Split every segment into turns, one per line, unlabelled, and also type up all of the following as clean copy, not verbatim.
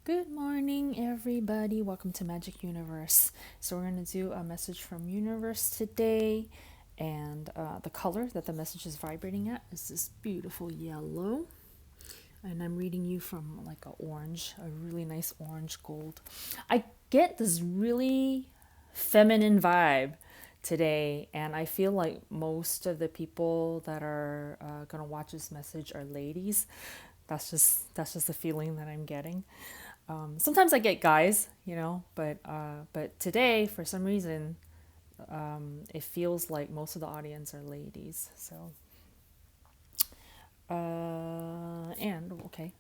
Good morning, everybody. Welcome to Magic Universe. So, we're going to do a message from Universe today, and the color that the message is vibrating at is this beautiful yellow. And I'm reading you from like a really nice orange gold. I get this really feminine vibe today, and I feel like most of the people that are gonna watch this message are ladies. That's just the feeling that I'm getting. Sometimes I get guys, but today for some reason it feels like most of the audience are ladies. So and okay,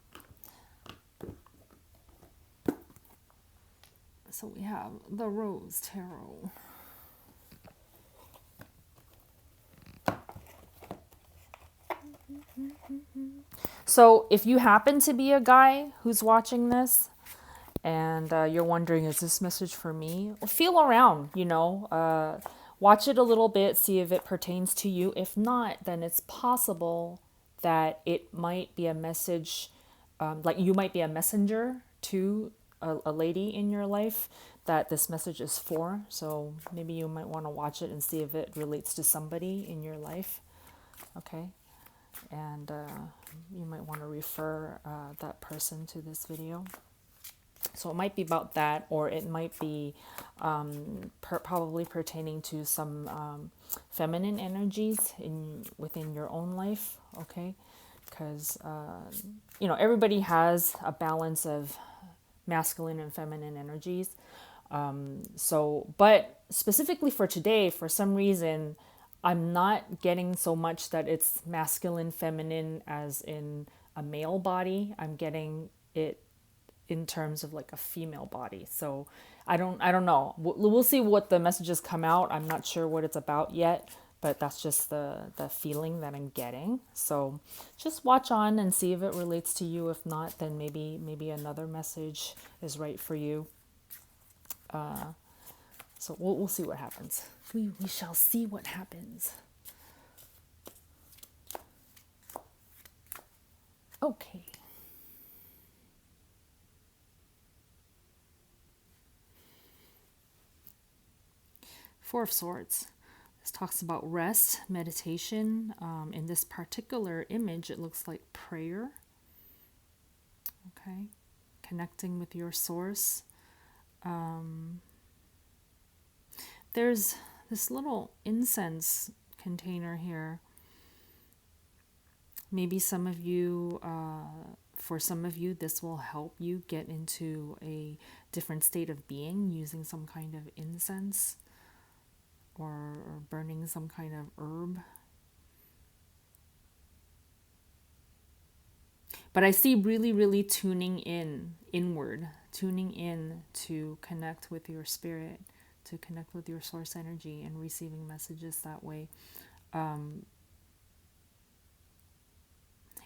so we have the Rose Tarot. So if you happen to be a guy who's watching this and you're wondering, is this message for me? Well, feel around, watch it a little bit, see if it pertains to you. If not, then it's possible that it might be a message, like you might be a messenger to a lady in your life that this message is for. So maybe you might want to watch it and see if it relates to somebody in your life. Okay. And you might want to refer that person to this video. So it might be about that, or it might be probably pertaining to some feminine energies within your own life. Okay, because everybody has a balance of masculine and feminine energies. But specifically for today, for some reason, I'm not getting so much that it's masculine, feminine, as in a male body. I'm getting it in terms of like a female body. So I don't know. We'll see what the messages come out. I'm not sure what it's about yet, but that's just the feeling that I'm getting. So just watch on and see if it relates to you. If not, then maybe another message is right for you. So we'll see what happens. We shall see what happens. Okay. Four of Swords. This talks about rest, meditation. In this particular image, it looks like prayer. Okay. Connecting with your source. There's this little incense container here. Maybe for some of you, this will help you get into a different state of being using some kind of incense or burning some kind of herb. But I see really, really tuning inward, tuning in to connect with your spirit, to connect with your source energy and receiving messages that way.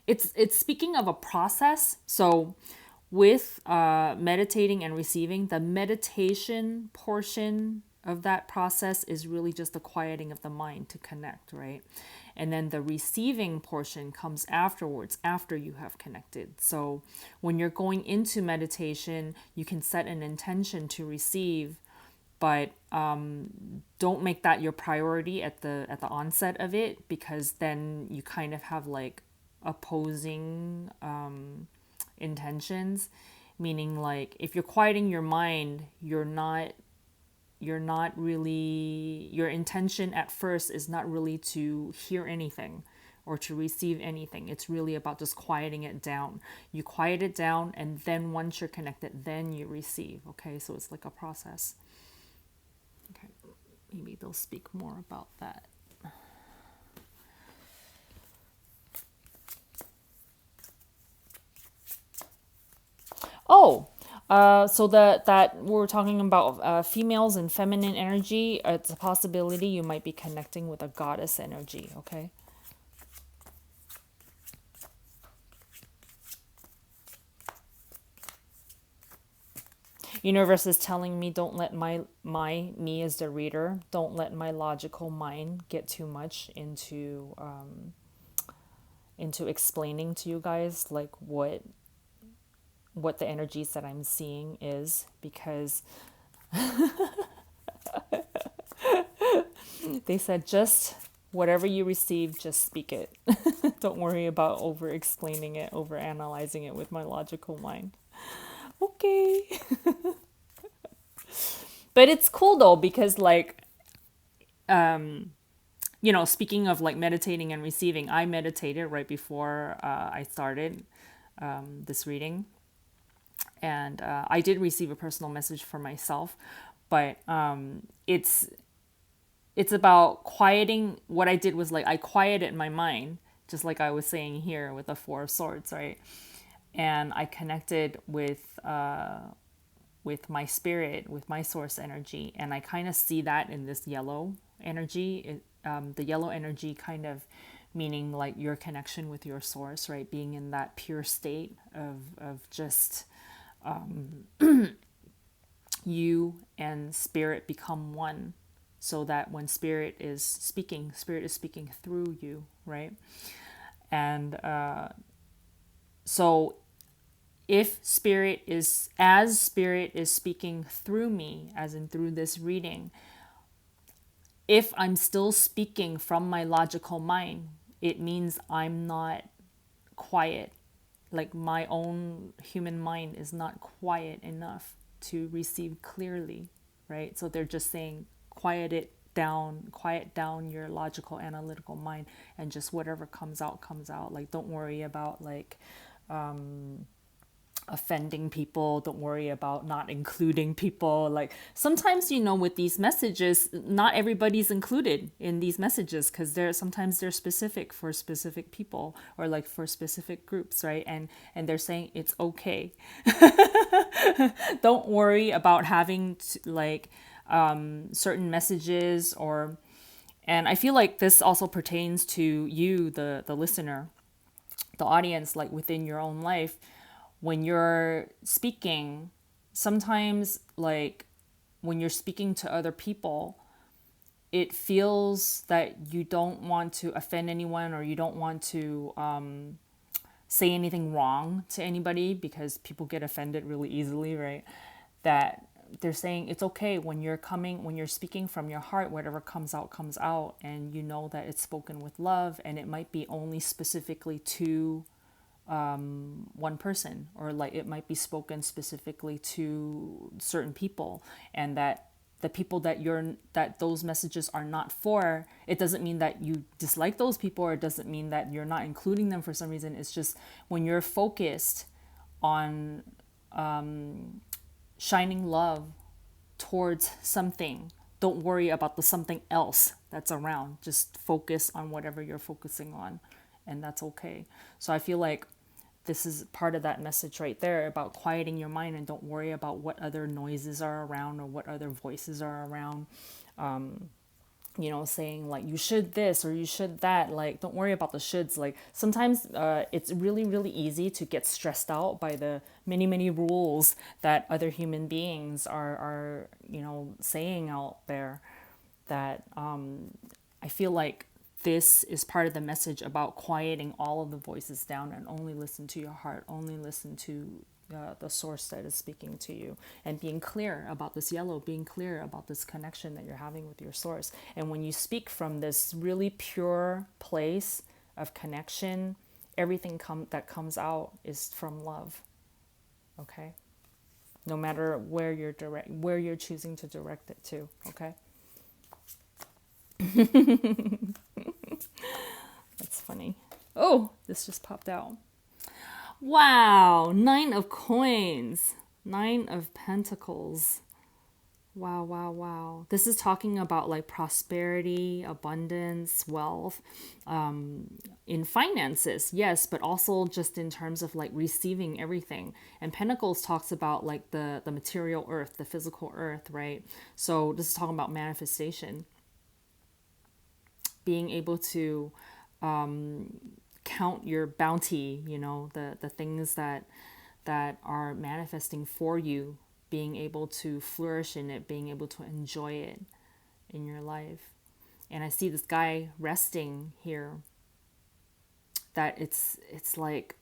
It's speaking of a process. So with meditating and receiving, the meditation portion of that process is really just the quieting of the mind to connect, right? And then the receiving portion comes afterwards, after you have connected. So when you're going into meditation, you can set an intention to receive, but don't make that your priority at the onset of it, because then you kind of have like opposing intentions. Meaning, like, if you're quieting your mind, you're not really, your intention at first is not really to hear anything or to receive anything. It's really about just quieting it down. You quiet it down, and then once you're connected, then you receive. Okay, so it's like a process. Okay, maybe they'll speak more about that. Oh, so that we're talking about females and feminine energy. It's a possibility you might be connecting with a goddess energy. Okay. Universe is telling me, don't let my me as the reader, don't let my logical mind get too much into explaining to you guys like what what the energies that I'm seeing is, because they said just whatever you receive, just speak it. Don't worry about over explaining it, over analyzing it with my logical mind. Okay. But it's cool though, because like, speaking of like meditating and receiving, I meditated right before I started this reading. And I did receive a personal message for myself, but it's about quieting. What I did was like I quieted my mind, just like I was saying here with the Four of Swords, right? And I connected with my spirit, with my source energy, and I kind of see that in this yellow energy. The yellow energy kind of meaning like your connection with your source, right? Being in that pure state of just you and spirit become one, so that when spirit is speaking through you, right? And so if spirit is speaking through me, as in through this reading, if I'm still speaking from my logical mind, it means I'm not quiet. Like my own human mind is not quiet enough to receive clearly, right? So they're just saying, quiet down your logical, analytical mind, and just whatever comes out, comes out. Like, don't worry about like offending people. Don't worry about not including people. Like sometimes, with these messages, not everybody's included in these messages, because they're specific for specific people, or like for specific groups, right? And they're saying it's okay. Don't worry about having like certain messages, and I feel like this also pertains to you, the listener, the audience, like within your own life. When you're speaking, sometimes like when you're speaking to other people, it feels that you don't want to offend anyone, or you don't want to say anything wrong to anybody, because people get offended really easily, right? That they're saying it's okay when you're speaking from your heart, whatever comes out, and you know that it's spoken with love, and it might be only specifically to one person, or like it might be spoken specifically to certain people, and that the people that those messages are not for, it doesn't mean that you dislike those people, or it doesn't mean that you're not including them for some reason. It's just when you're focused on shining love towards something, don't worry about the something else that's around. Just focus on whatever you're focusing on, and that's okay. So I feel like this is part of that message right there, about quieting your mind, and don't worry about what other noises are around, or what other voices are around, saying like you should this or you should that. Like, don't worry about the shoulds. Like sometimes it's really, really easy to get stressed out by the many, many rules that other human beings are saying out there, that I feel like this is part of the message about quieting all of the voices down, and only listen to your heart, only listen to the source that is speaking to you, and being clear about this yellow, being clear about this connection that you're having with your source. And when you speak from this really pure place of connection, everything that comes out is from love. Okay? No matter where you're choosing to direct it to. Okay? That's funny. Oh, this just popped out. Wow, 9 of coins, 9 of pentacles. Wow, wow, wow. This is talking about like prosperity, abundance, wealth, in finances, yes, but also just in terms of like receiving everything. And Pentacles talks about like the material earth, the physical earth, right? So this is talking about manifestation. Being able to count your bounty, the things that are manifesting for you, being able to flourish in it, being able to enjoy it in your life. And I see this guy resting here, that it's like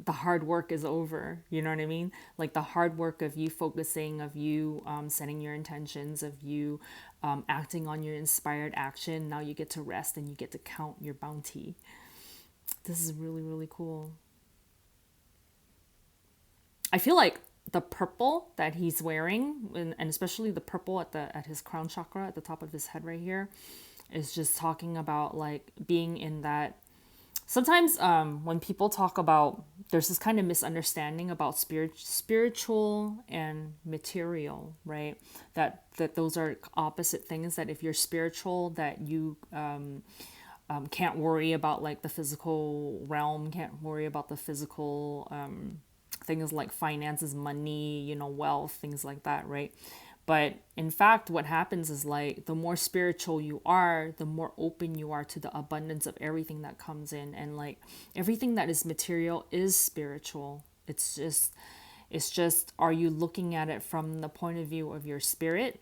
the hard work is over. You know what I mean? Like the hard work of you focusing, of you setting your intentions, of you acting on your inspired action. Now you get to rest and you get to count your bounty. This is really, really cool. I feel like the purple that he's wearing, and especially the purple at his crown chakra at the top of his head right here, is just talking about like being in that. Sometimes when people talk about, there's this kind of misunderstanding about spiritual and material, right? That those are opposite things. That if you're spiritual, that you can't worry about like the physical realm, can't worry about the physical things like finances, money, wealth, things like that, right? But in fact, what happens is like the more spiritual you are, the more open you are to the abundance of everything that comes in. And like everything that is material is spiritual. It's just, are you looking at it from the point of view of your spirit,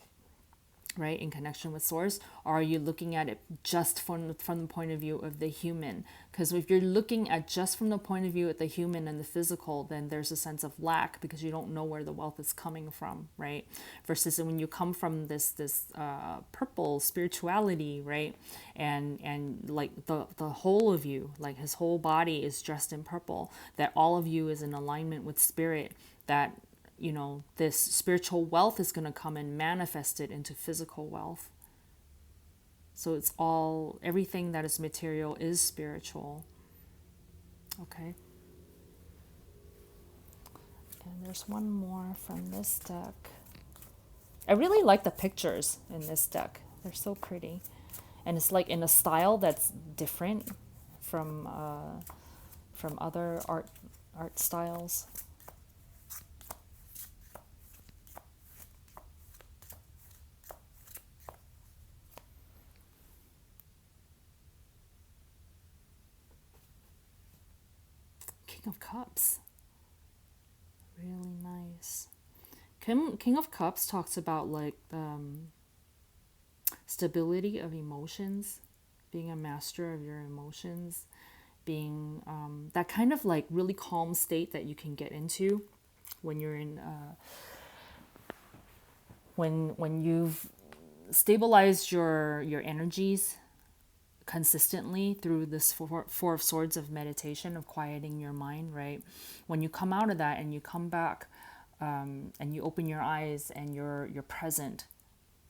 right, in connection with source, or are you looking at it just from the point of view of the human? Because if you're looking at just from the point of view of the human and the physical, then there's a sense of lack because you don't know where the wealth is coming from, right? Versus when you come from this purple spirituality, right, and like the whole of you, like his whole body is dressed in purple, that all of you is in alignment with spirit, that this spiritual wealth is going to come and manifest it into physical wealth. So it's all, everything that is material is spiritual. Okay. And there's one more from this deck. I really like the pictures in this deck. They're so pretty. And it's like in a style that's different from other art styles. King of Cups. Really nice. King of Cups talks about like stability of emotions, being a master of your emotions, being that kind of like really calm state that you can get into when you're in when you've stabilized your energies consistently through this four of swords of meditation, of quieting your mind, right? When you come out of that and you come back and you open your eyes and you're present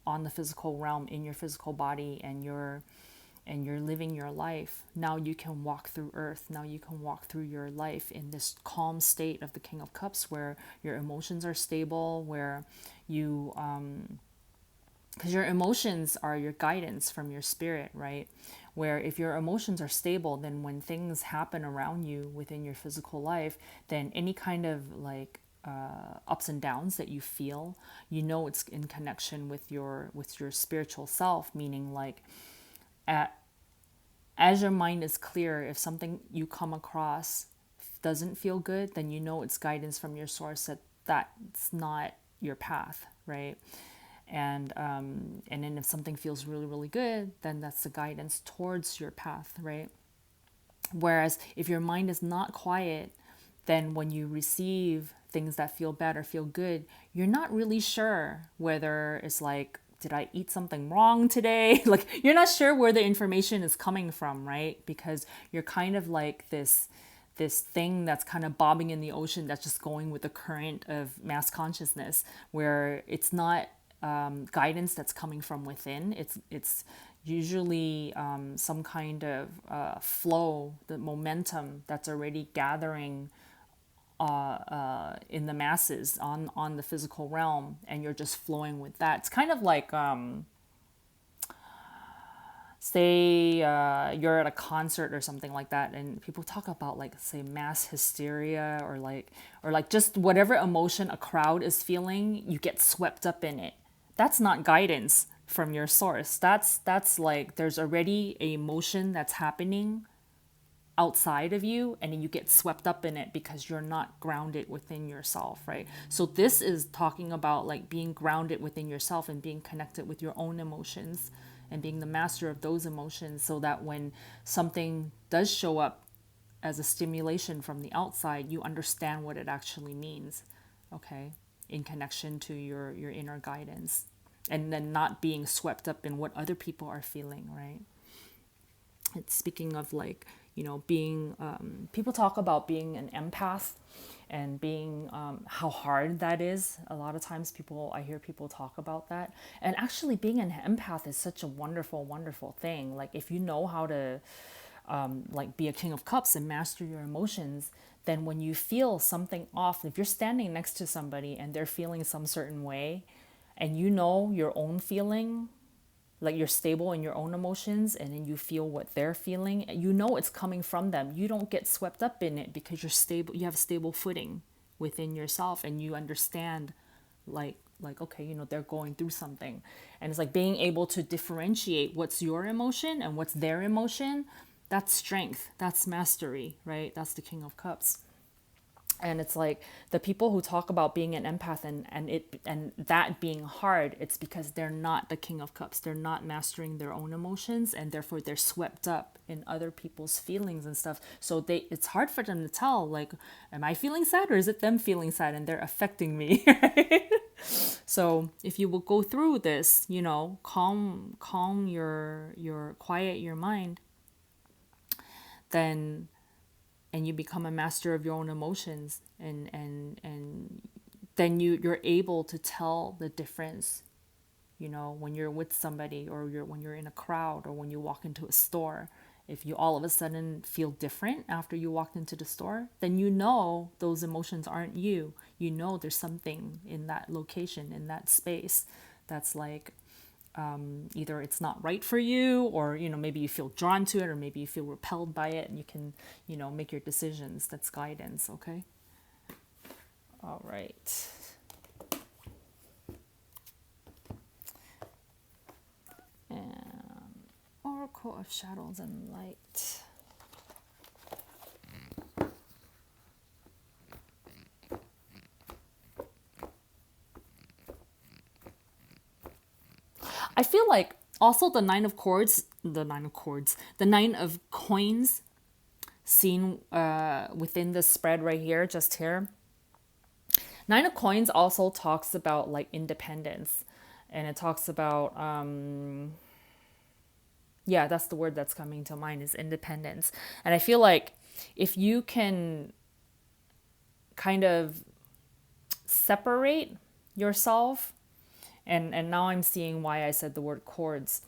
on the physical realm, in your physical body, and you're living your life, now you can walk through earth, now you can walk through your life in this calm state of the King of Cups, where your emotions are stable, where you because your emotions are your guidance from your spirit, right? Where if your emotions are stable, then when things happen around you within your physical life, then any kind of like ups and downs that you feel, it's in connection with your spiritual self. Meaning like at, as your mind is clear, if something you come across doesn't feel good, then it's guidance from your source that that's not your path, right? And then if something feels really, really good, then that's the guidance towards your path, right? Whereas if your mind is not quiet, then when you receive things that feel bad or feel good, you're not really sure whether it's like, did I eat something wrong today? Like, you're not sure where the information is coming from, right? Because you're kind of like this thing that's kind of bobbing in the ocean, that's just going with the current of mass consciousness, where it's not guidance that's coming from within. It's usually some kind of flow, the momentum that's already gathering in the masses on the physical realm, and you're just flowing with that. It's kind of like say you're at a concert or something like that, and people talk about like, say, mass hysteria, or like just whatever emotion a crowd is feeling, you get swept up in it. That's not guidance from your source. That's like there's already a emotion that's happening outside of you, and then you get swept up in it because you're not grounded within yourself, right? So this is talking about like being grounded within yourself and being connected with your own emotions and being the master of those emotions, so that when something does show up as a stimulation from the outside, you understand what it actually means, okay, in connection to your inner guidance, and then not being swept up in what other people are feeling, right? It's speaking of like, being, people talk about being an empath and being, how hard that is. A lot of times I hear people talk about that. And actually being an empath is such a wonderful, wonderful thing. Like if you know how to, like be a king of cups and master your emotions, then when you feel something off, if you're standing next to somebody and they're feeling some certain way and you know your own feeling, like you're stable in your own emotions, and then you feel what they're feeling, you know it's coming from them. You don't get swept up in it because you're stable, you have a stable footing within yourself, and you understand like okay, they're going through something. And it's like being able to differentiate what's your emotion and what's their emotion. That's strength, that's mastery, right? That's the King of Cups. And it's like the people who talk about being an empath and that being hard, it's because they're not the King of Cups. They're not mastering their own emotions, and therefore they're swept up in other people's feelings and stuff. So it's hard for them to tell, like, am I feeling sad or is it them feeling sad and they're affecting me? Right? So if you will go through this, calm your quiet your mind, then, and you become a master of your own emotions, and then you're able to tell the difference, when you're with somebody, or when you're in a crowd, or when you walk into a store. If you all of a sudden feel different after you walked into the store, then those emotions aren't you. There's something in that location, in that space, that's like, either it's not right for you, or maybe you feel drawn to it, or maybe you feel repelled by it, and you can make your decisions. That's guidance. Okay. All right. And Oracle of Shadows and Light. I feel like also the Nine of Coins seen within the spread right here, just here. Nine of Coins also talks about like independence, and it talks about yeah, that's the word that's coming to mind, is independence. And I feel like if you can kind of separate yourself, and now I'm seeing why I said the word cords.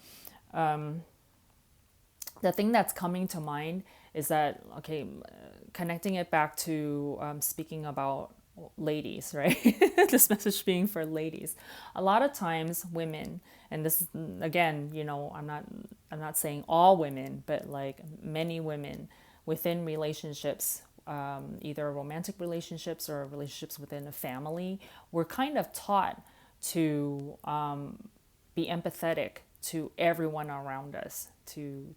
The thing that's coming to mind is that, okay, connecting it back to speaking about ladies, right? This message being for ladies. A lot of times women, and this is, again, I'm not saying all women, but like many women within relationships, either romantic relationships or relationships within a family, we're kind of taught to be empathetic to everyone around us, to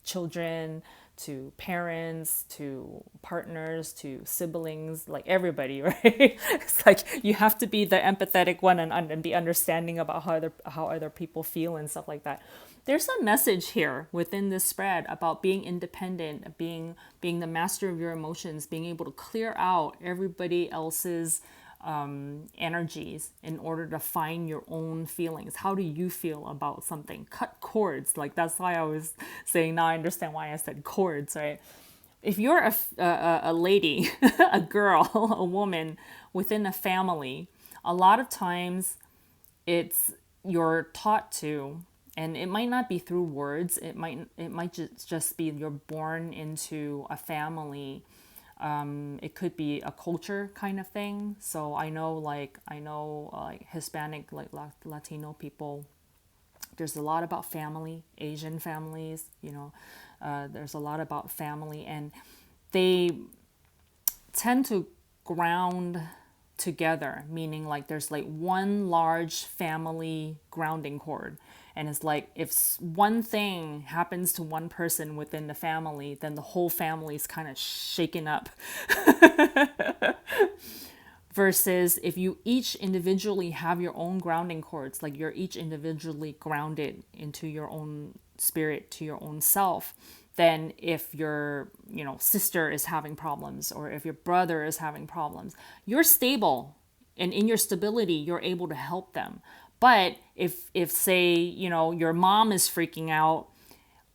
children, to parents, to partners, to siblings, like everybody, right? It's like you have to be the empathetic one, and be understanding about how other people feel and stuff like that. There's a message here within this spread about being independent, being the master of your emotions, being able to clear out everybody else's energies in order to find your own feelings. How do you feel about something? Cut cords. Like, that's why I was saying, now I understand why I said cords, right? If you're a lady, a girl, a woman within a family, a lot of times you're taught to, and it might not be through words, it might just be you're born into a family. It could be a culture kind of thing. So I know like Hispanic, like Latino people, there's a lot about family. Asian families, there's a lot about family, and they tend to ground together, meaning like there's like one large family grounding cord. And it's like if one thing happens to one person within the family, then the whole family is kind of shaken up. Versus if you each individually have your own grounding cords, like you're each individually grounded into your own spirit, to your own self, than if your, sister is having problems or if your brother is having problems. You're stable, and in your stability, you're able to help them. But if say, your mom is freaking out,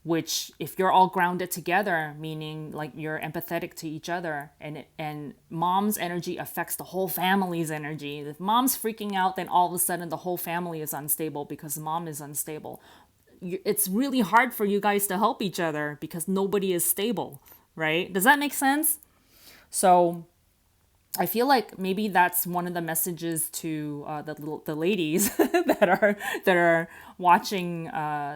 which if you're all grounded together, meaning like you're empathetic to each other, and mom's energy affects the whole family's energy. If mom's freaking out, then all of a sudden the whole family is unstable because mom is unstable. It's really hard for you guys to help each other because nobody is stable, right? Does that make sense? So I feel like maybe that's one of the messages to the ladies that are watching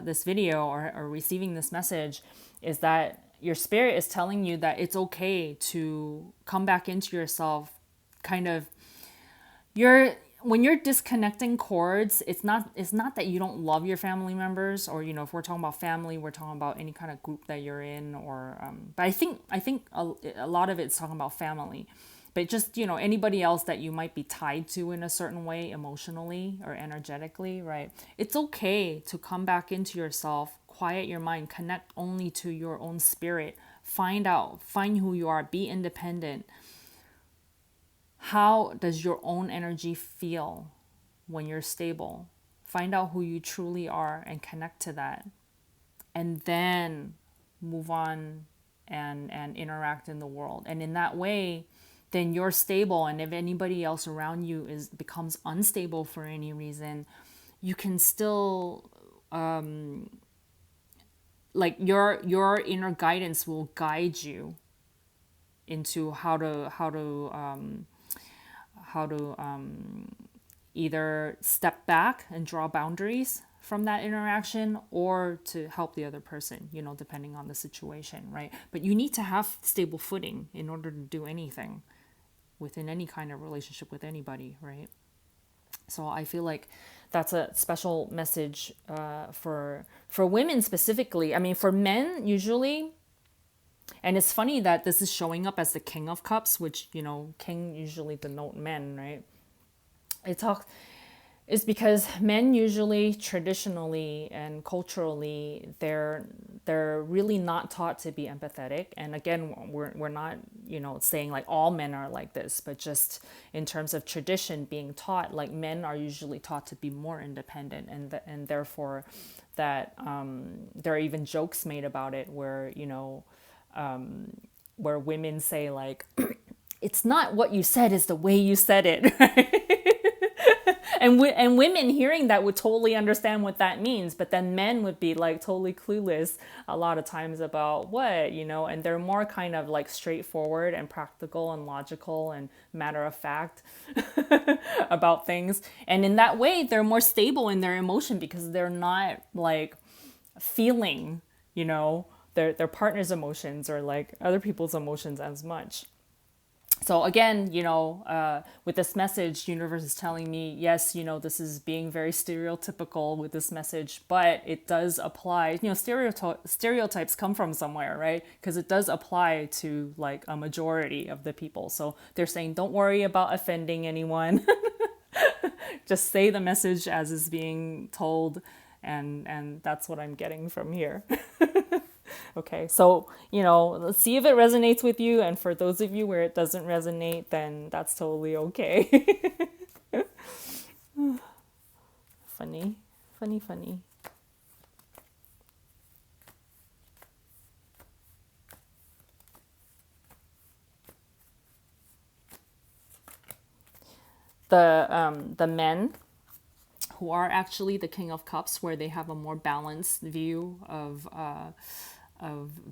this video, or receiving this message, is that your spirit is telling you that it's okay to come back into yourself. Kind of, when you're disconnecting cords, it's not that you don't love your family members, or if we're talking about family, we're talking about any kind of group that you're in, or but I think a lot of it's talking about family. But just, anybody else that you might be tied to in a certain way, emotionally or energetically, right? It's okay to come back into yourself, quiet your mind, connect only to your own spirit, find who you are, be independent. How does your own energy feel when you're stable? Find out who you truly are and connect to that. And then move on and interact in the world. And in that way, then you're stable. And if anybody else around you becomes unstable for any reason, you can still like your inner guidance will guide you into how to either step back and draw boundaries from that interaction, or to help the other person, depending on the situation, right? But you need to have stable footing in order to do anything within any kind of relationship with anybody, right? So I feel like that's a special message for women specifically. I mean, for men usually, and it's funny that this is showing up as the King of Cups, which, king usually denote men, right? It's because men usually, traditionally and culturally, they're really not taught to be empathetic. And again, we're not, saying like all men are like this, but just in terms of tradition being taught, like men are usually taught to be more independent, and therefore that there are even jokes made about it where, where women say like, it's not what you said, it's the way you said it, right? And women hearing that would totally understand what that means, but then men would be like totally clueless a lot of times about what, and they're more kind of like straightforward and practical and logical and matter of fact about things. And in that way, they're more stable in their emotion because they're not like feeling, their partner's emotions or like other people's emotions as much. So again, with this message, universe is telling me, yes, this is being very stereotypical with this message, but it does apply, stereotypes come from somewhere, right? Because it does apply to like a majority of the people. So they're saying, don't worry about offending anyone. Just say the message as is being told. And that's what I'm getting from here. Okay, so, let's see if it resonates with you. And for those of you where it doesn't resonate, then that's totally okay. Funny, funny, funny. The men who are actually the King of Cups, where they have a more balanced view of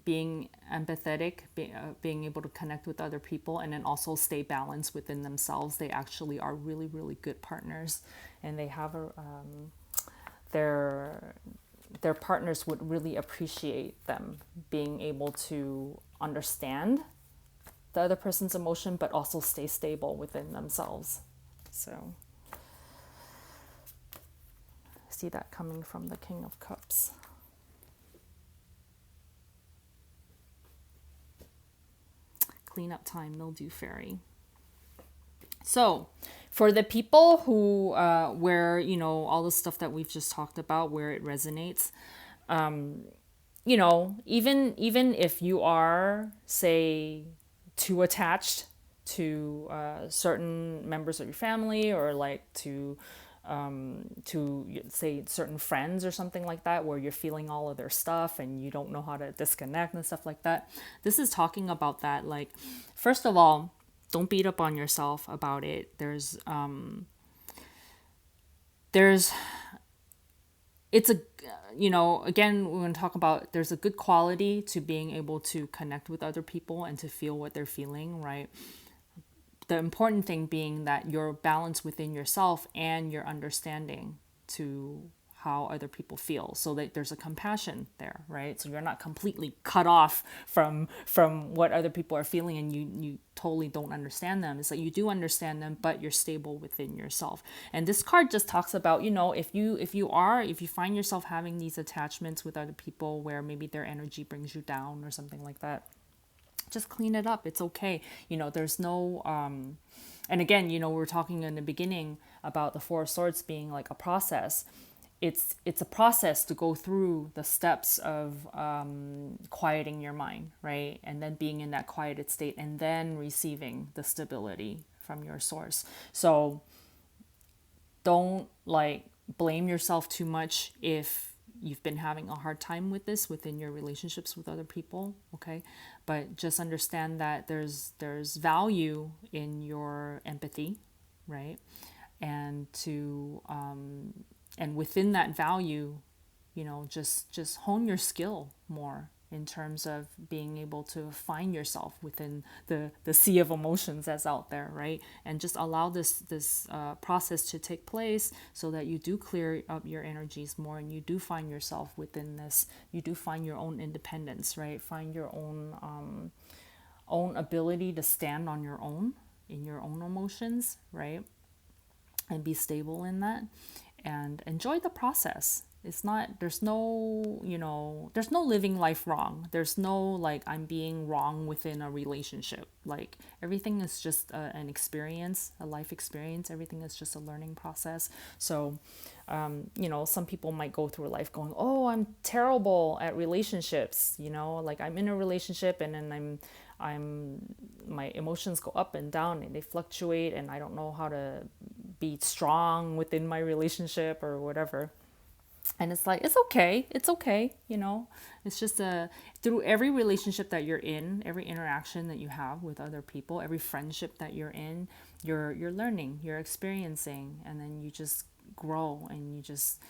being empathetic, being able to connect with other people, and then also stay balanced within themselves. They actually are really, really good partners, and they have their partners would really appreciate them being able to understand the other person's emotion, but also stay stable within themselves. So I see that coming from the King of Cups. Cleanup time, mildew fairy. So for the people who where all the stuff that we've just talked about, where it resonates, even if you are, say, too attached to certain members of your family, or like to say certain friends or something like that, where you're feeling all of their stuff and you don't know how to disconnect and stuff like that. This is talking about that. Like, first of all, don't beat up on yourself about it. There's it's a again, we're going to talk about, there's a good quality to being able to connect with other people and to feel what they're feeling, right? The important thing being that you're balanced within yourself and your understanding to how other people feel, so that there's a compassion there, right? So you're not completely cut off from what other people are feeling, and you totally don't understand them. It's like you do understand them, but you're stable within yourself. And this card just talks about, if you find yourself having these attachments with other people where maybe their energy brings you down or something like that, just clean it up. It's okay. There's no and again, we were talking in the beginning about the Four of Swords being like a process. It's a process to go through the steps of quieting your mind, right? And then being in that quieted state, and then receiving the stability from your source. So don't like blame yourself too much if you've been having a hard time with this within your relationships with other people, okay? But just understand that there's value in your empathy, right? And to and within that value, just hone your skill more in terms of being able to find yourself within the sea of emotions that's out there, right? And just allow this process to take place, so that you do clear up your energies more, and you do find yourself within this. You do find your own independence, right? Find your own ability to stand on your own, in your own emotions, right? And be stable in that, and enjoy the process. It's not, there's no living life wrong. There's no like I'm being wrong within a relationship. Like everything is just an experience, a life experience. Everything is just a learning process. So some people might go through life going, oh, I'm terrible at relationships, like I'm in a relationship, and then my emotions go up and down, and they fluctuate, and I don't know how to be strong within my relationship or whatever. And it's like, it's okay, it's just through every relationship that you're in, every interaction that you have with other people, every friendship that you're in, you're learning, you're experiencing, and then you just grow, and you just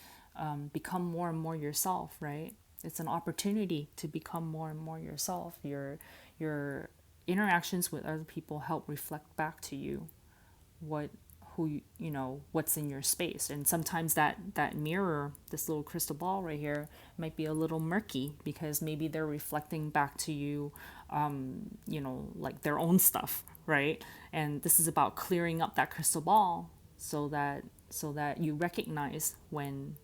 become more and more yourself, right? It's an opportunity to become more and more yourself. Your interactions with other people help reflect back to you what's in your space. And sometimes that mirror, this little crystal ball right here, might be a little murky, because maybe they're reflecting back to you like their own stuff, right? And this is about clearing up that crystal ball, so that you recognize when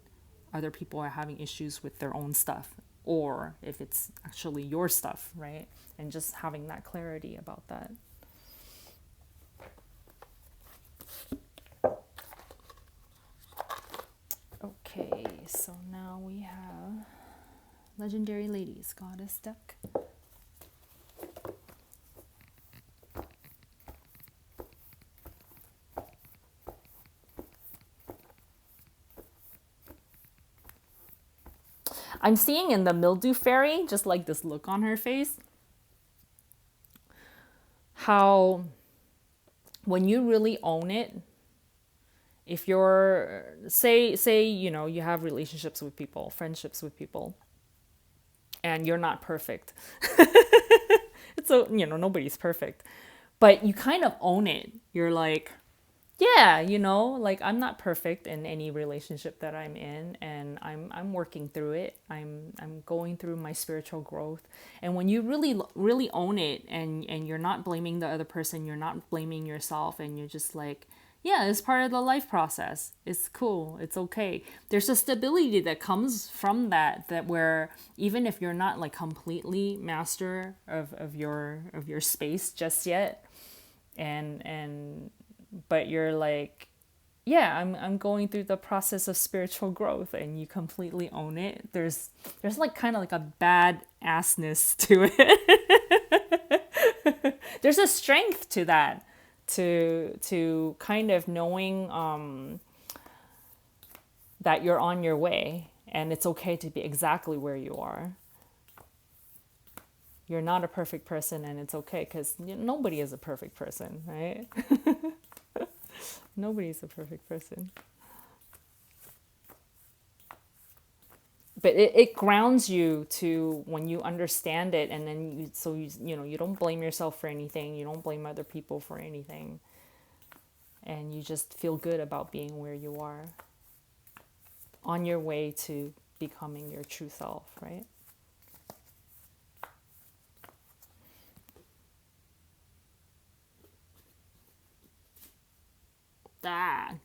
other people are having issues with their own stuff, or if it's actually your stuff, right? And just having that clarity about that. Okay, so now we have Legendary Ladies Goddess deck. I'm seeing in the Mildew Fairy, just like this look on her face, how when you really own it, if you're, say, you have relationships with people, friendships with people, and you're not perfect. It's nobody's perfect, but you kind of own it. You're like, yeah, like I'm not perfect in any relationship that I'm in, and I'm working through it. I'm going through my spiritual growth. And when you really own it, and you're not blaming the other person, you're not blaming yourself, and you're just like, yeah, it's part of the life process. It's cool. It's okay. There's a stability that comes from that where even if you're not like completely master of your space just yet, and but you're like, yeah, I'm going through the process of spiritual growth, and you completely own it. There's like kind of like a bad assness to it. There's a strength to that, to kind of knowing that you're on your way, and it's okay to be exactly where you are. You're not a perfect person, and it's okay, because nobody is a perfect person, right? Nobody's a perfect person. But it grounds you to when you understand it, and then you don't blame yourself for anything, you don't blame other people for anything, and you just feel good about being where you are on your way to becoming your true self, right?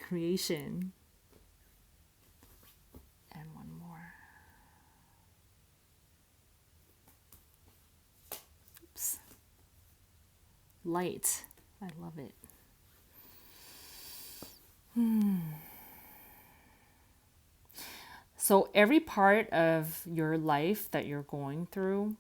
Creation. And one more. Oops. Light. I love it. So every part of your life that you're going through,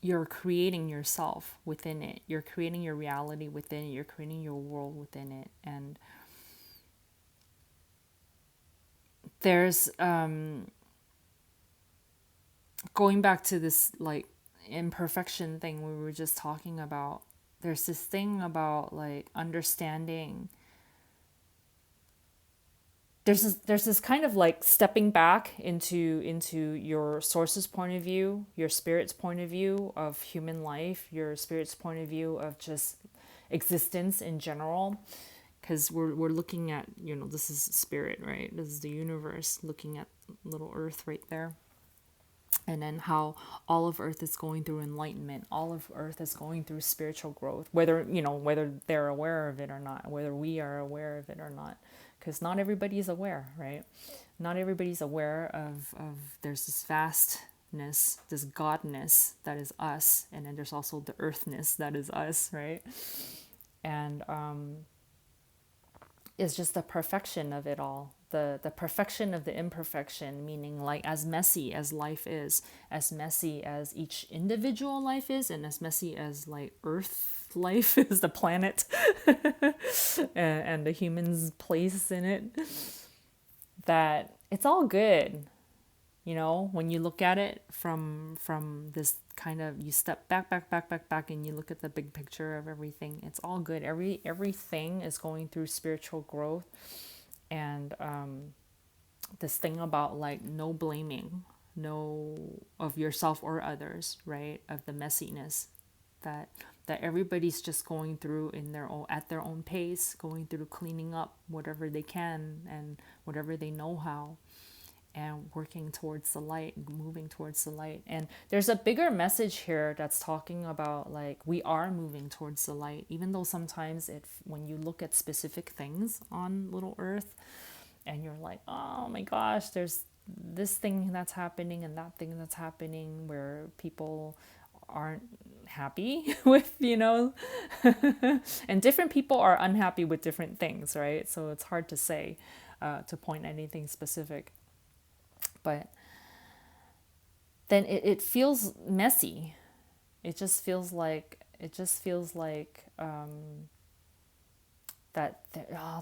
you're creating yourself within it. You're creating your reality within it. You're creating your world within it. And there's going back to this like imperfection thing we were just talking about. There's this thing about like understanding. There's this kind of like stepping back into your source's point of view, your spirit's point of view of human life, your spirit's point of view of just existence in general, because we're looking at, this is spirit, right? This is the universe looking at little earth right there. And then how all of earth is going through enlightenment, all of earth is going through spiritual growth, whether they're aware of it or not, whether we are aware of it or not, because not everybody's aware, right? Not everybody's aware of there's this vastness, this godness that is us, and then there's also the earthness that is us, right? And is just the perfection of it all, the perfection of the imperfection, meaning like as messy as life is, as messy as each individual life is, and as messy as like earth life is, the planet, and the human's place in it, that it's all good. When you look at it from this kind of, you step back, and you look at the big picture of everything, it's all good. Everything is going through spiritual growth. And this thing about like no blaming, no, of yourself or others, right? Of the messiness that everybody's just going through in their own, at their own pace, going through cleaning up whatever they can and whatever they know how, and working towards the light, moving towards the light. And there's a bigger message here that's talking about like we are moving towards the light, even though sometimes when you look at specific things on little earth and you're like, oh my gosh, there's this thing that's happening and that thing that's happening where people aren't happy with, and different people are unhappy with different things, right? So it's hard to say, to point at anything specific. But then it feels messy. It just feels like that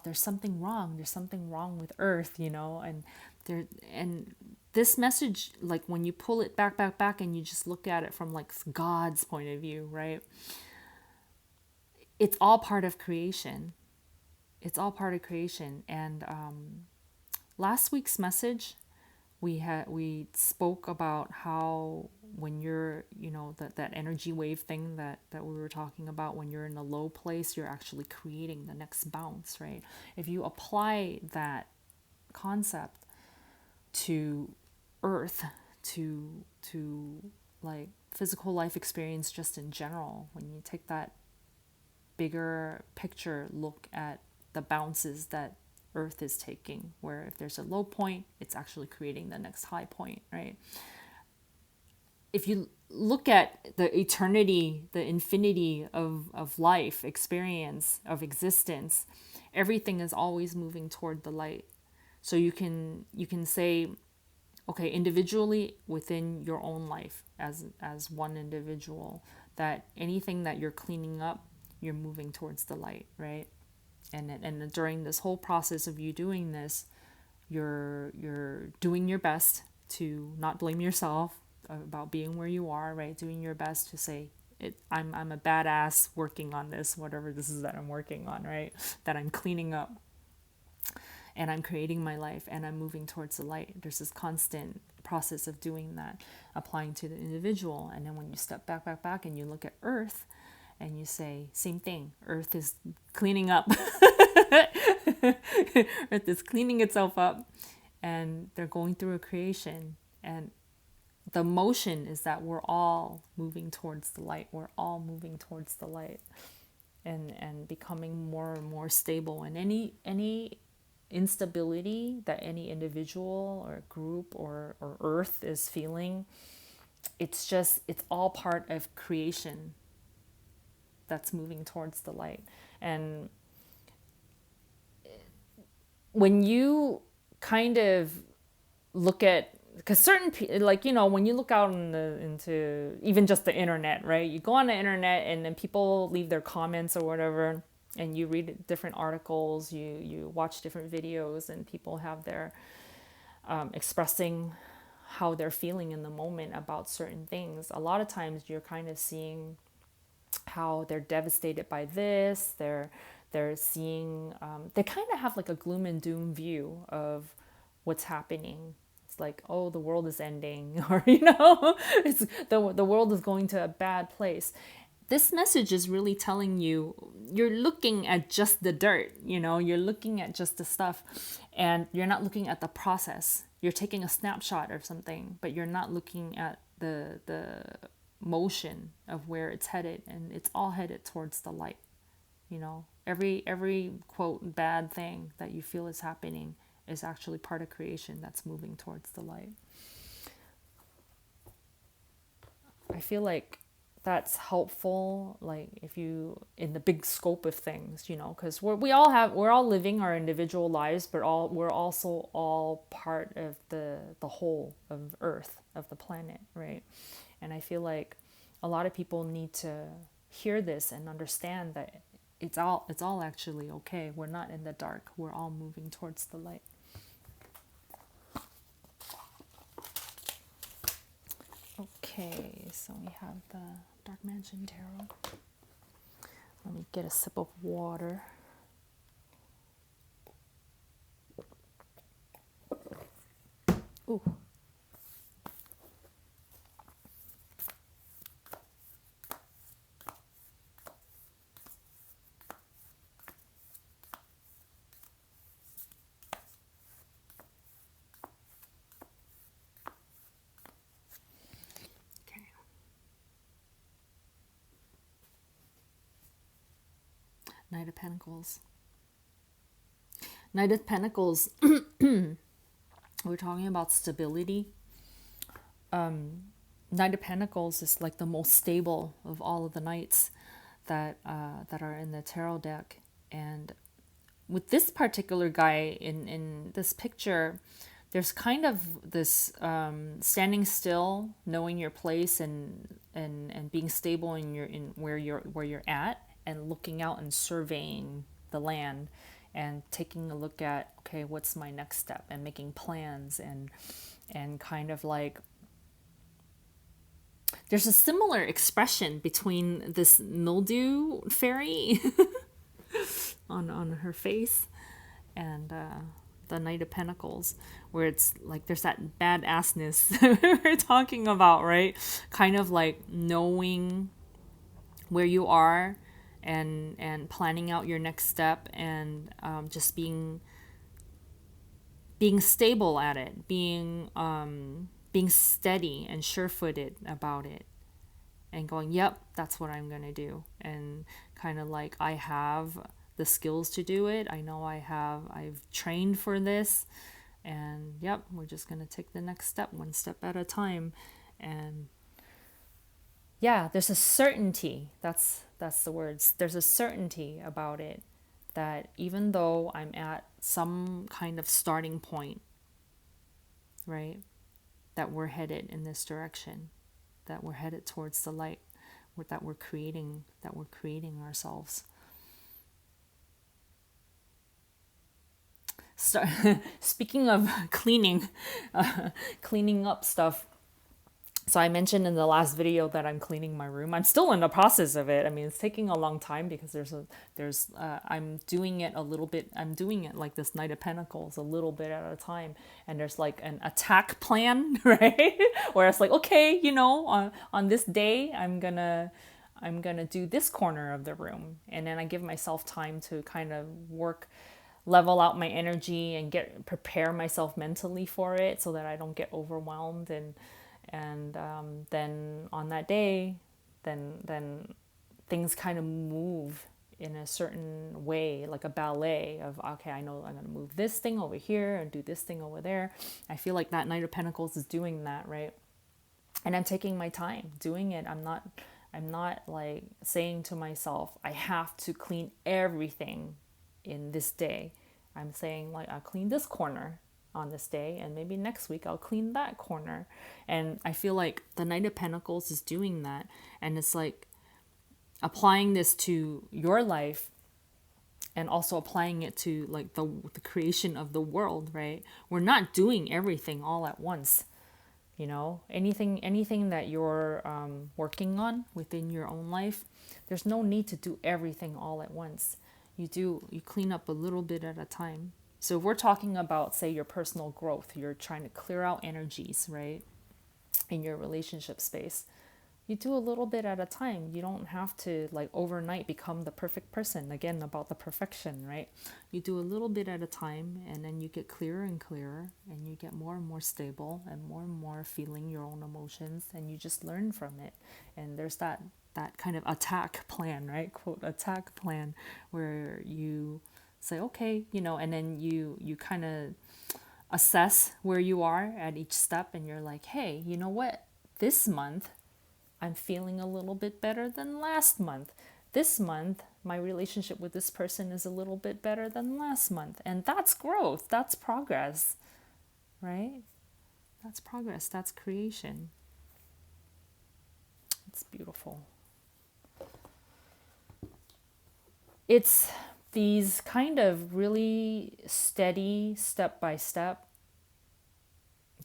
there's something wrong. There's something wrong with Earth, and this message, like when you pull it back, and you just look at it from like God's point of view, right? It's all part of creation. It's all part of creation. And last week's message, we spoke about how when you're, that energy wave thing that we were talking about, when you're in a low place, you're actually creating the next bounce, right? If you apply that concept to earth, to like physical life experience just in general, when you take that bigger picture look at the bounces that earth is taking, where if there's a low point, it's actually creating the next high point, right? If you look at the eternity, the infinity of life, experience, of existence, everything is always moving toward the light. So you can say, okay, individually within your own life as one individual, that anything that you're cleaning up, you're moving towards the light, right? And during this whole process of you doing this, you're doing your best to not blame yourself about being where you are, right? Doing your best to say, I'm a badass working on this, whatever this is that I'm working on, right? That I'm cleaning up, and I'm creating my life, and I'm moving towards the light. There's this constant process of doing that, applying to the individual. And then when you step back, and you look at Earth, and you say, same thing, Earth is cleaning up. Earth is cleaning itself up, and they're going through a creation. And the motion is that we're all moving towards the light. We're all moving towards the light, and becoming more and more stable. And any instability that any individual or group or Earth is feeling, it's all part of creation that's moving towards the light. And when you kind of look at, because like, when you look out into even just the internet, right? You go on the internet, and then people leave their comments or whatever, and you read different articles, you watch different videos, and people have their expressing how they're feeling in the moment about certain things. A lot of times you're kind of seeing how they're devastated by this. They're seeing, they kind of have like a gloom and doom view of what's happening. It's like, oh, the world is ending, or it's the world is going to a bad place. This message is really telling you, you're looking at just the dirt, you're looking at just the stuff, and you're not looking at the process. You're taking a snapshot of something, but you're not looking at the motion of where it's headed, and it's all headed towards the light. Every quote bad thing that you feel is happening is actually part of creation that's moving towards the light. I feel like that's helpful, like if you, in the big scope of things, because we're all living our individual lives, but we're also all part of the whole of Earth, of the planet, right? And I feel like a lot of people need to hear this and understand that it's all actually okay. We're not in the dark. We're all moving towards the light. Okay, so we have the Dark Mansion Tarot. Let me get a sip of water. Ooh. Knight of Pentacles. Knight of Pentacles, we're talking about stability. Knight of Pentacles is like the most stable of all of the knights that are in the tarot deck. And with this particular guy in this picture, there's kind of this standing still, knowing your place, and being stable in where you're at, and looking out and surveying the land, and taking a look at, okay, what's my next step, and making plans, and kind of like, there's a similar expression between this mildew fairy on her face and the Knight of Pentacles, where it's like there's that badassness we're talking about, right? Kind of like knowing where you are, and planning out your next step, and just being stable at it, being steady and sure-footed about it, and going, yep, that's what I'm going to do. And kind of like, I have the skills to do it. I know I've trained for this, and yep, we're just going to take the next step, one step at a time. And yeah, there's a certainty. That's the words. There's a certainty about it, that even though I'm at some kind of starting point, right, that we're headed in this direction, that we're headed towards the light, that we're creating ourselves. Start, speaking of cleaning, cleaning up stuff. So I mentioned in the last video that I'm cleaning my room. I'm still in the process of it. I mean, it's taking a long time because I'm doing it a little bit. I'm doing it like this Knight of Pentacles, a little bit at a time. And there's like an attack plan, right? Where it's like, okay, on this day, I'm gonna do this corner of the room, and then I give myself time to kind of level out my energy and prepare myself mentally for it, so that I don't get overwhelmed. And then on that day, then things kind of move in a certain way, like a ballet of, okay, I know I'm going to move this thing over here and do this thing over there. I feel like that Knight of Pentacles is doing that, right? And I'm taking my time doing it. I'm not like saying to myself, I have to clean everything in this day. I'm saying, like, I'll clean this corner on this day, and maybe next week I'll clean that corner. And I feel like the Knight of Pentacles is doing that. And it's like applying this to your life, and also applying it to like the creation of the world, right? We're not doing everything all at once. Anything that you're working on within your own life, there's no need to do everything all at once. You clean up a little bit at a time. So if we're talking about, say, your personal growth, you're trying to clear out energies, right, in your relationship space, you do a little bit at a time. You don't have to like overnight become the perfect person. Again, about the perfection, right? You do a little bit at a time, and then you get clearer and clearer, and you get more and more stable and more feeling your own emotions, and you just learn from it. And there's that kind of attack plan, right? Quote, attack plan, where you say, okay, and then you kind of assess where you are at each step, and you're like, hey, you know what? This month, I'm feeling a little bit better than last month. This month, my relationship with this person is a little bit better than last month. And that's growth. That's progress, right? That's progress. That's creation. It's beautiful. It's these kind of really steady, step by step,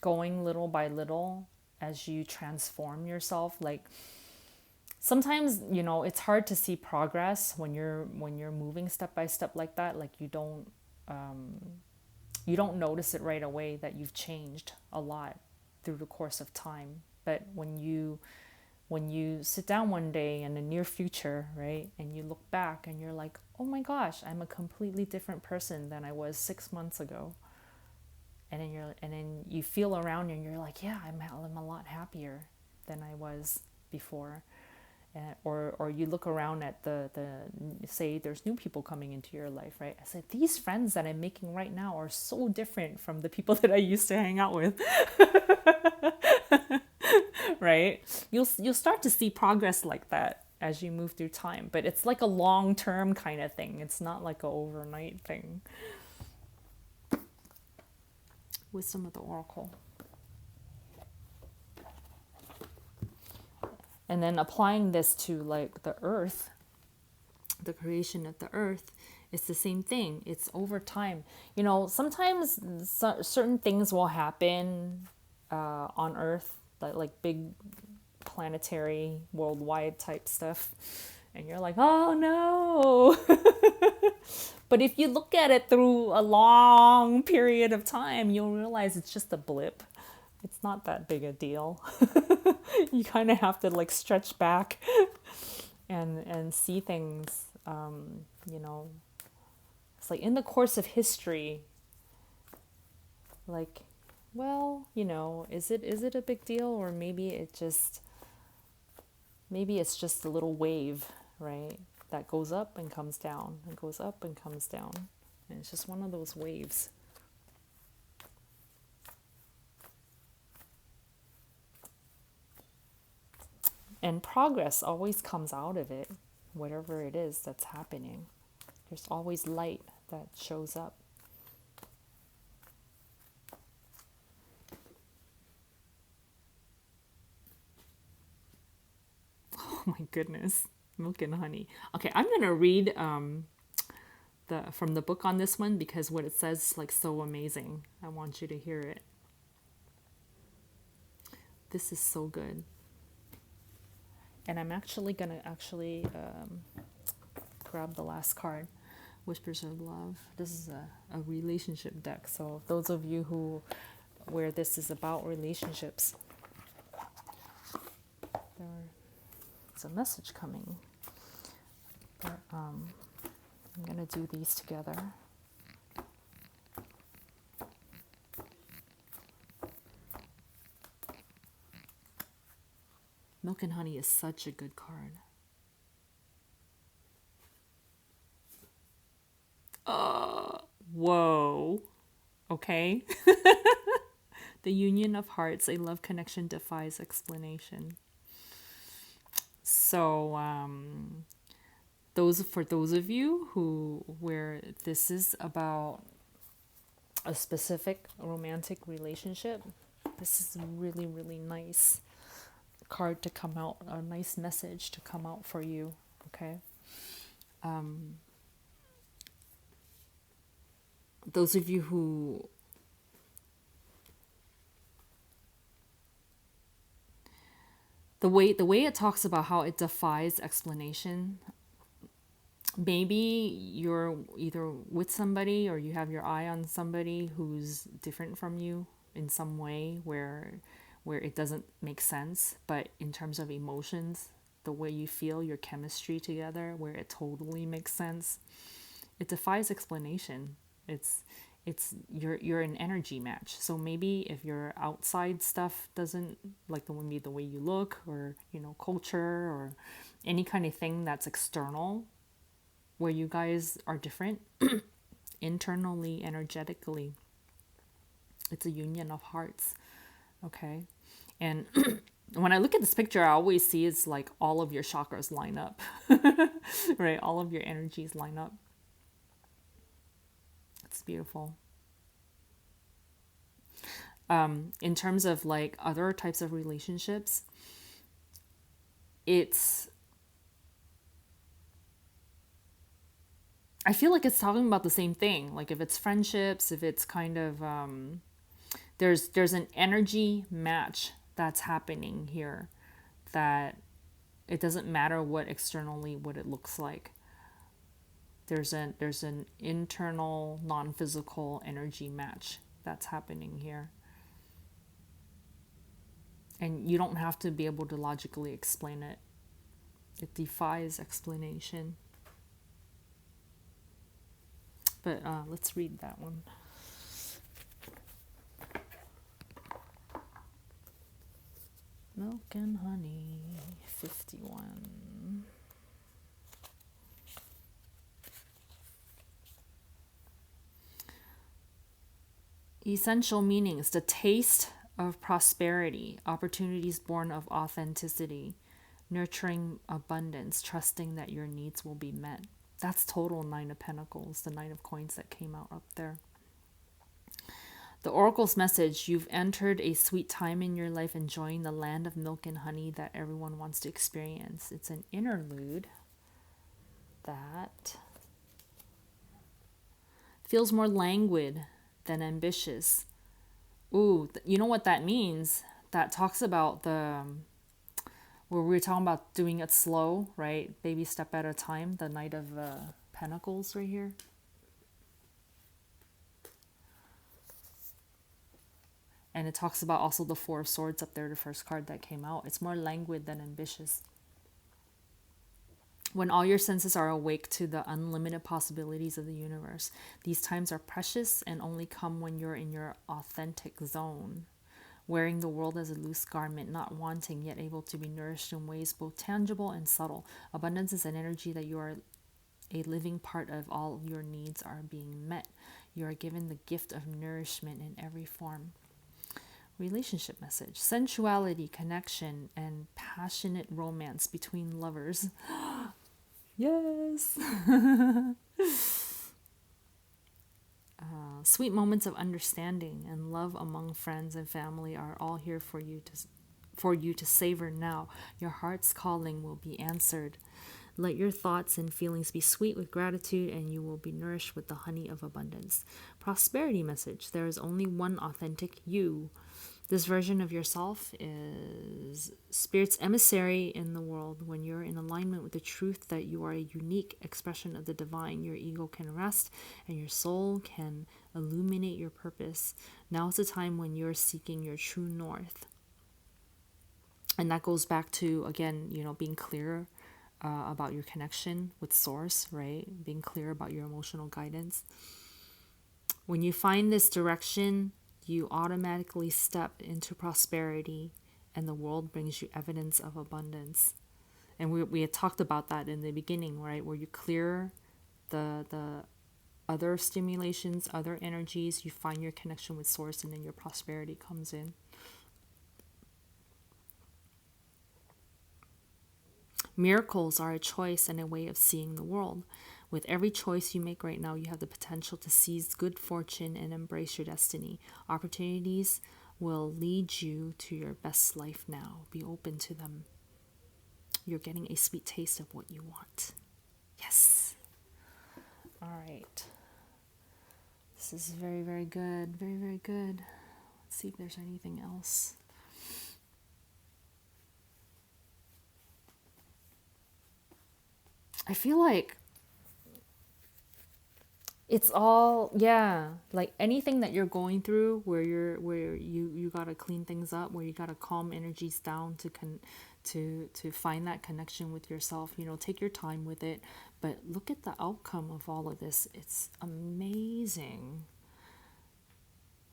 going little by little, as you transform yourself. Like sometimes, it's hard to see progress when you're moving step by step like that. Like you don't notice it right away that you've changed a lot through the course of time. But when you sit down one day in the near future, right, and you look back and you're like, oh my gosh, I'm a completely different person than I was 6 months ago. And then you feel around you and you're like, yeah, I'm a lot happier than I was before. Or you look around at the say there's new people coming into your life, right? I said, these friends that I'm making right now are so different from the people that I used to hang out with. Right? You'll start to see progress like that as you move through time, but it's like a long-term kind of thing. It's not like an overnight thing. Wisdom of the Oracle. And then applying this to like the earth, the creation of the earth, it's the same thing. It's over time. Sometimes certain things will happen on earth, like big planetary, worldwide type stuff. And you're like, oh no. But if you look at it through a long period of time, you'll realize it's just a blip. It's not that big a deal. You kind of have to like stretch back and see things, it's like in the course of history, like, well, is it a big deal, or maybe it's just a little wave, right? That goes up and comes down and goes up and comes down. And it's just one of those waves. And progress always comes out of it, whatever it is that's happening. There's always light that shows up. Oh my goodness. Milk and honey. Okay, I'm going to read the from the book on this one because what it says is like so amazing. I want you to hear it. This is so good. And I'm actually going to grab the last card. Whispers of Love. This is a relationship deck. So those of you who where this is about relationships, there's a message coming. But, I'm gonna do these together. Milk and Honey is such a good card. Whoa. Okay. The union of hearts, a love connection defies explanation. So, those of you who where this is about a specific romantic relationship, this is a really, really nice card to come out, a nice message to come out for you. Okay. Those of you who the way it talks about how it defies explanation, maybe you're either with somebody or you have your eye on somebody who's different from you in some way where it doesn't make sense, but in terms of emotions, the way you feel, your chemistry together, where it totally makes sense. It defies explanation. It's you're an energy match. So maybe if your outside stuff doesn't, like the way you look, or culture, or any kind of thing that's external, where you guys are different internally, energetically, it's a union of hearts. Okay. And when I look at this picture, I always see it's like all of your chakras line up. Right? All of your energies line up. It's beautiful. In terms of like other types of relationships, I feel like it's talking about the same thing. Like if it's friendships, if it's kind of there's an energy match that's happening here, that it doesn't matter what it looks like. There's an internal non-physical energy match that's happening here. And you don't have to be able to logically explain it. It defies explanation. But let's read that one. Milk and Honey, 51. Essential meanings: the taste of prosperity, opportunities born of authenticity, nurturing abundance, trusting that your needs will be met. That's total Nine of Pentacles, the Nine of Coins that came out up there. The Oracle's message: you've entered a sweet time in your life, enjoying the land of milk and honey that everyone wants to experience. It's an interlude that feels more languid than ambitious. Ooh, you know what that means? That talks about where we were talking about doing it slow, right? Baby step at a time. The Knight of Pentacles right here. And it talks about also the Four of Swords up there, the first card that came out. It's more languid than ambitious. When all your senses are awake to the unlimited possibilities of the universe, these times are precious and only come when you're in your authentic zone, wearing the world as a loose garment, not wanting yet able to be nourished in ways both tangible and subtle. Abundance is an energy that you are a living part of. All your needs are being met. You are given the gift of nourishment in every form. Relationship message: sensuality, connection, and passionate romance between lovers. Yes. Sweet moments of understanding and love among friends and family are all here for you to savor now. Your heart's calling will be answered. Let your thoughts and feelings be sweet with gratitude, and you will be nourished with the honey of abundance. Prosperity message: there is only one authentic you. This version of yourself is Spirit's emissary in the world. When you're in alignment with the truth that you are a unique expression of the divine, your ego can rest and your soul can illuminate your purpose. Now is the time when you're seeking your true north. And that goes back to, again, being clear about your connection with Source, right? Being clear about your emotional guidance. When you find this direction, you automatically step into prosperity, and the world brings you evidence of abundance. And we had talked about that in the beginning, right? Where you clear the other stimulations, other energies, you find your connection with Source, and then your prosperity comes in. Miracles are a choice and a way of seeing the world. With every choice you make right now, you have the potential to seize good fortune and embrace your destiny. Opportunities will lead you to your best life now. Be open to them. You're getting a sweet taste of what you want. Yes. All right. This is very, very good. Very, very good. Let's see if there's anything else. I feel like it's all, yeah, like anything that you're going through where you got to clean things up, where you got to calm energies down to find that connection with yourself. Take your time with it, but look at the outcome of all of this. It's amazing.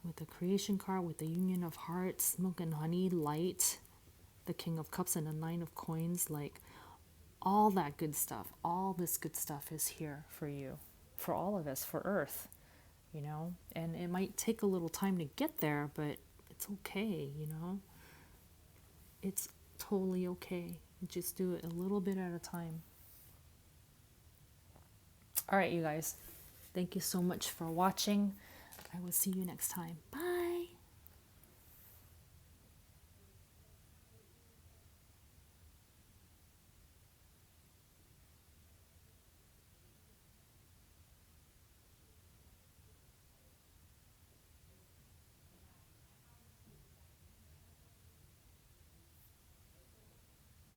With the creation card, with the union of hearts, milk and honey, light, the King of Cups, and the Nine of Coins, like all that good stuff, all this good stuff is here for you, for all of us, for Earth, and it might take a little time to get there, but it's okay, it's totally okay. Just do it a little bit at a time. All right, you guys, thank you so much for watching. I will see you next time. Bye.